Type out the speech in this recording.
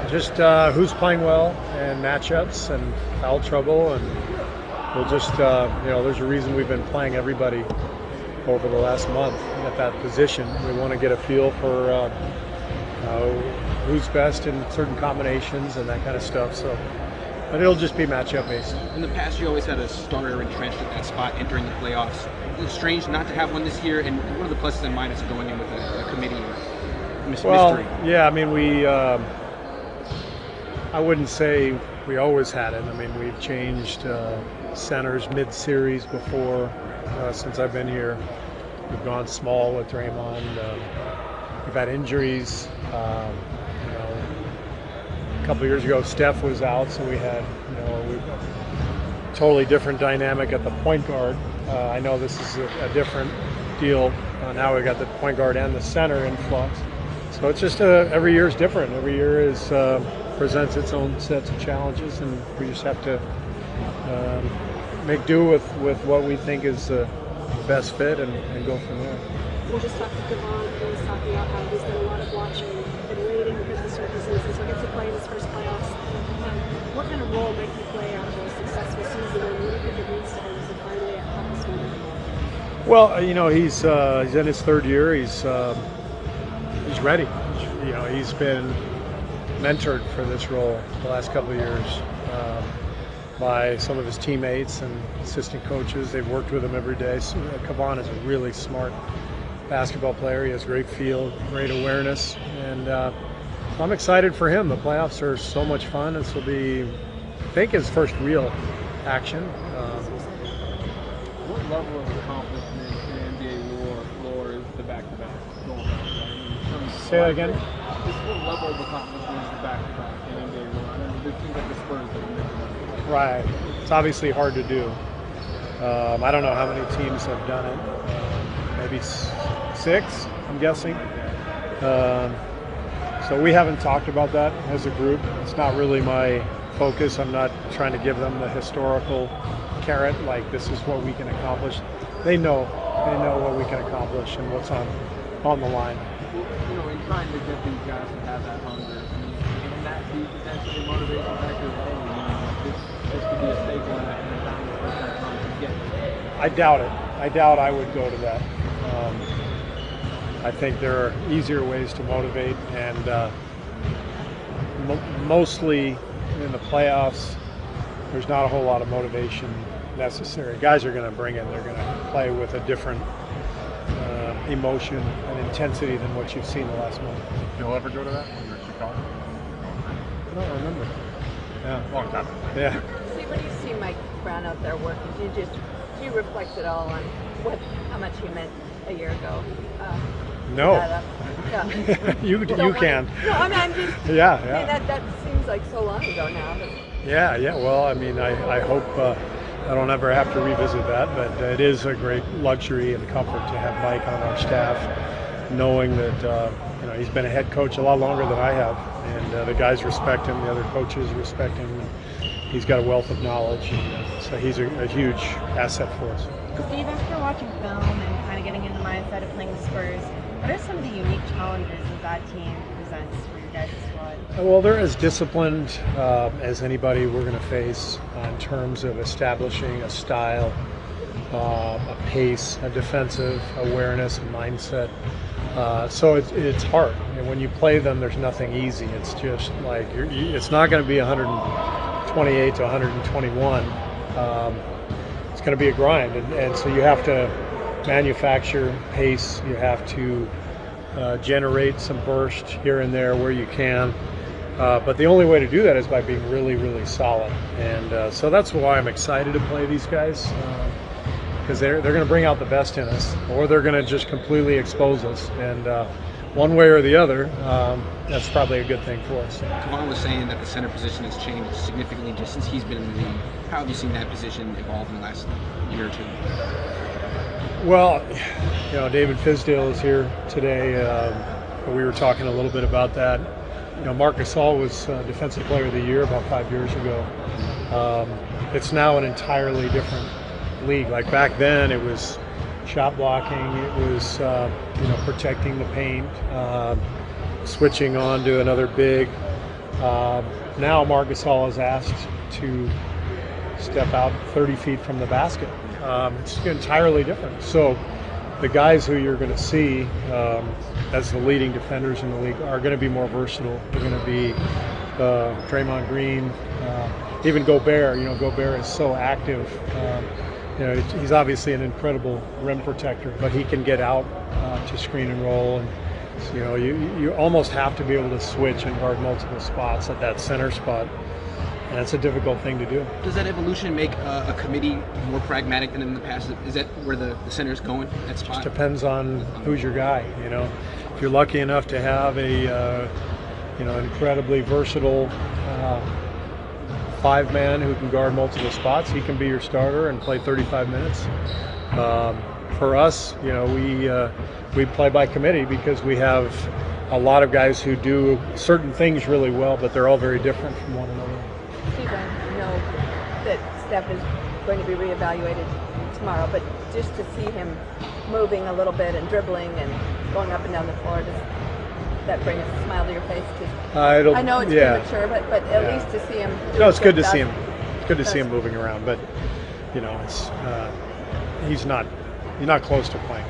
Just who's playing well and matchups and foul trouble, and we'll just there's a reason we've been playing everybody over the last month at that position. We want to get a feel for who's best in certain combinations and that kind of stuff. So, but it'll just be matchup based. In the past, you always had a starter entrenched at that spot entering the playoffs. It's strange not to have one this year, and what are the pluses and minuses of going in with a committee mystery? Well, yeah, I mean I wouldn't say we always had it. I mean, we've changed centers mid-series before since I've been here. We've gone small with Draymond. We've had injuries. A couple of years ago, Steph was out, so we had a totally different dynamic at the point guard. I know this is a different deal. Now we've got the point guard and the center in flux. So it's just every year is different. Every year presents its own sets of challenges, and we just have to make do with what we think is the best fit and go from there. We'll just talk to Devon, who was talking about how he's done a lot of watching and waiting because the circumstances, so he gets to play in his first playoffs. What kind of role might he play after a successful season, and what do you think it means to him to finally have this moment? Well, he's in his third year. He's ready. He's been mentored for this role the last couple of years by some of his teammates and assistant coaches. They've worked with him every day. So Kavan is a really smart basketball player. He has great feel, great awareness, and I'm excited for him. The playoffs are so much fun. This will be, I think, his first real action. What level of accomplishment in NBA lore is the back-to-back going on? Say that again? What level of accomplishment is the back-to-back in NBA lore? I mean, it seems like the Spurs that are making that. Right. It's obviously hard to do. I don't know how many teams have done it. Maybe 6, I'm guessing. So we haven't talked about that as a group. It's not really my focus. I'm not trying to give them the historical carrot, like this is what we can accomplish. They know what we can accomplish and what's on the line. Well, in trying to get these guys to have that hunger, I mean, can that be potentially a motivation factor? This could be a staple in the time to get. I doubt it. I doubt I would go to that. I think there are easier ways to motivate, and mostly in the playoffs, there's not a whole lot of motivation necessary. Guys are going to bring in, they're going to play with a different emotion and intensity than what you've seen the last month. You'll ever go to that when you're in Chicago? I don't remember. Yeah. Long time. Yeah. See, when you see Mike Brown out there working, do you reflect at all on how much he meant a year ago? No. Yeah. you can. No, I'm just. Yeah. I mean, that seems like so long ago now. Yeah. Well, I mean, I hope I don't ever have to revisit that, but it is a great luxury and comfort to have Mike on our staff, knowing that he's been a head coach a lot longer than I have, and the guys respect him, the other coaches respect him. He's got a wealth of knowledge, so he's a huge asset for us. Steve, after watching film and kind of getting in the mindset of playing the Spurs, what are some of the unique challenges that team presents for your guys' squad? Well, they're as disciplined as anybody we're going to face in terms of establishing a style, a pace, a defensive awareness, and mindset. So it's hard. And when you play them, there's nothing easy. It's just like it's not going to be 128 to 121. It's going to be a grind, and so you have to manufacture pace. You have to generate some burst here and there where you can. But the only way to do that is by being really, really solid. And so that's why I'm excited to play these guys, because they're going to bring out the best in us, or they're going to just completely expose us. And one way or the other, that's probably a good thing for us. Kavan was saying that the center position has changed significantly just since he's been in the league. How have you seen that position evolve in the last year or two? Well, David Fizdale is here today. We were talking a little bit about that. Marc Gasol was Defensive Player of the Year about 5 years ago. It's now an entirely different league. Like back then, it was shot blocking, it was protecting the paint, switching on to another big. Now Marc Gasol is asked to step out 30 feet from the basket. It's entirely different. So the guys who you're going to see as the leading defenders in the league are going to be more versatile. They're going to be Draymond Green, even Gobert. Gobert is so active. He's obviously an incredible rim protector, but he can get out to screen and roll, and you almost have to be able to switch and guard multiple spots at that center spot. And it's a difficult thing to do. Does that evolution make a committee more pragmatic than in the past? Is that where the center's going, that spot? It depends on who's your guy. If you're lucky enough to have a incredibly versatile five-man who can guard multiple spots, he can be your starter and play 35 minutes. For us, we play by committee because we have a lot of guys who do certain things really well, but they're all very different from one another. Steve, I know that Steph is going to be reevaluated tomorrow, but just to see him moving a little bit and dribbling and going up and down the floor, does that bring a smile to your face? I know it's premature, but at least to see him. No, it's good to see him. It's good to see him moving around, but it's he's not close to playing.